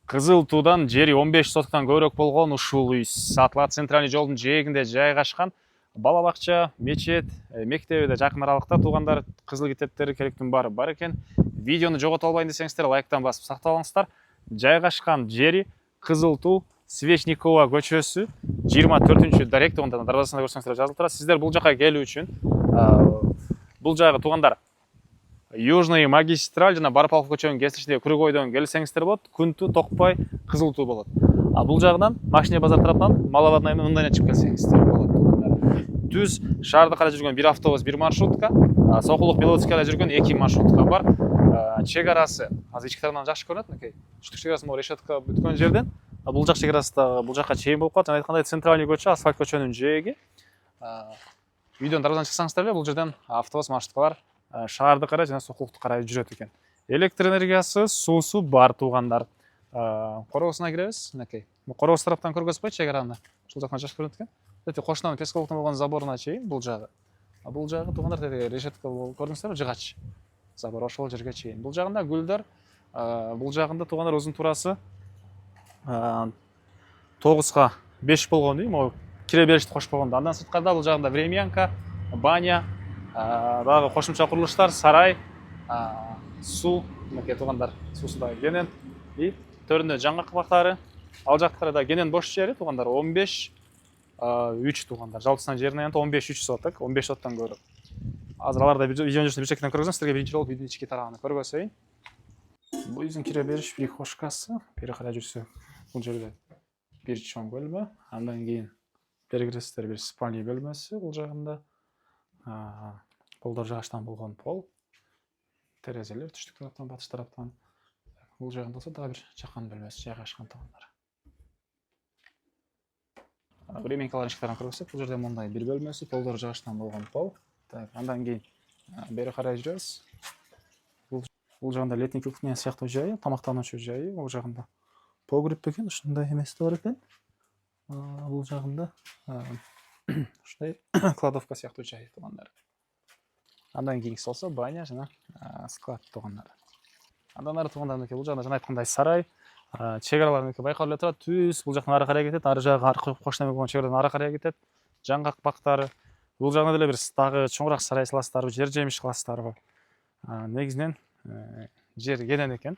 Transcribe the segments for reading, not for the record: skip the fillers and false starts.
Кызыл туудан жери 15 соткан көбүрөөк болгон ушул үй сатылат. Центральный жолдун жээгинде жайгашкан. Бала бакча, мечет, мектеби да жакын аралыкта. Туугандар, кызыл китептери керектин баары бар экен. Видеону жогото албайын десеңиздер, лайктан басып сактап алыңыздар. Жайгашкан жери Кызыл туу Свечникова көчөсү 24 дарек. Туугандар дарбазасында көрсөңүздөр жазылып турат. Сиздер бул жака келүү үчүн бул жайга туугандар Южный магистраль жана Барпалов көчөнүн кесишиндеги кругойдон келсеңиздер болот. Күнтүү, Токпай, Кызыл туу болот. Бул жагынан Машине базар тараптан Маловодная менен мындан чыгып келсеңиздер болот. Түз шаарды карай жүргөн бир автобус, бир маршрутка, Сокулук Беловодскийда жүргөн 2 маршрутка бар. Чек арасы азыр ички тарабынан жакшы көрүнөт, мынакей. Түштүк чек арасы решетка бүткөн жерден бул жак чек арасы да бул жакка чейин болуп калат. Жана айткандай центральный көчө, асфальт көчөнүн жээги. Үйдөн дарбазадан чыксаңыздар эле бул жерден автобус, маршруткалар шаарды карай жана Сокулукту карай жүрөт экен. Электр энергиясы, суусу бар туугандар. Коробусуна киребиз, мынакей. Бул коробус тараптан көргөзүп койчу чек араны. Ушул жактан жакшы көрүнөт экен. Кошунан пескалыктан болгон заборуна чейин бул жагы. Бул жагы туугандар решетка көрдүңүздөрбү, жыгач. Забор ошол жерге чейин. Бул жагында гүлдөр, бул жагында туугандар узун турасы 9га 5 болгон үй, могу кире беришти кошпогондо. Андан сырткарда бул жагында времянка, баня, дагы кошумча курулуштар, сарай, суу, мынакей туугандар, суусу дагы кенен. И төрүндө жаңгак бактары, ал жактары да кенен бош жери туугандар 15 3 туугандар. Жалпысынан жерин аянтып 15-3 соток, 15 соттон көрүп. Азыр аларда видеонун бир чекинен көргөзөм, силерге биринчи болуп үйдүн ички тарабын көргөзөйүн. Бул үйдүн кире бериш прихожкасы, бери карай жүрсө бул жерде бир чоң бөлмө, андан кийин бери киресиздер бир спальня бөлмөсү, бул жагында полдор жыгачтан болгон пол, терезелер түштүк тараптан, батыш тараптан. Бул жагында болсо дагы бир чакан бөлмөсү жайгашкан туугандар. Временкаларын ички тарабын көргөзсөк, бул жерде мындай бир бөлмөсү, полдор жыгачтан болгон пол. Андан кийин бери карай жүрөбүз. Бул жагында летний кухня сыяктуу жайы, тамактануучу жайы, бул жагында погреб экен, ушундай эмеси бар экен. Бул жагында ушундай кладовка сыяктуу жайы туугандар. Андан кийинкиси болсо баня жана склад туугандар. Андан ары туугандар мынакей бул жагында жана айткандай сарай, чек аралар мынакей байкалып эле турат. Түз бул жактан ары карай кетет, ары жагы кошуна болгон чек арадан ары карай кетет. Жаңгак бактары. Бул жагында деле бир дагы чоңураак сарай саласыздарбы, жер жемиш кыласыздарбы? Негизинен жер кенен экен.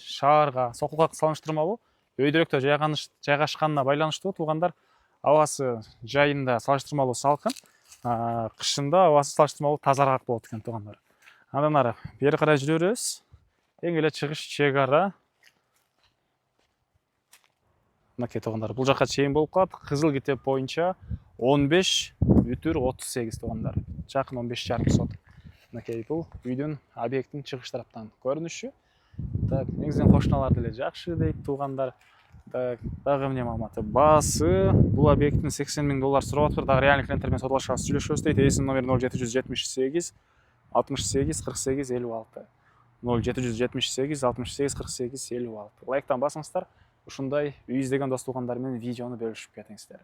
Шаарга, Сокулукка салыштырмалуу өйдөрөктө жайгашканына байланыштуу туугандар абасы жайында салыштырмалуу салкын, кышында абасы салыштырмалуу тазараак болот экен туугандар. Андан ары бери карай жүрө беребиз. Эң эле чыгыш чек ара. Мынакей туугандар, бул жакка чейин болуп калат. Кызыл китеп боюнча 15/38 туугандар. Жакын 15,5 сот. Мынакей бул үйдүн объекттин чыгыш тараптан көрүнүшү. Негизинен кошуналар деле жакшы дейт туугандар. Дагы эмне маалыматы? Баасы бул объекттин $80,000 сурап атыптыр. Дагы реальный клиенттермен сотолошабыз, сүйлөшөбүз дейт. Эсин номери 0778 68 48 56. 0778 68 48 56. Лайктан басыңыздар. Ушундай үй издеген дос туугандар менен видеону бөлүшүп кетиңиздер.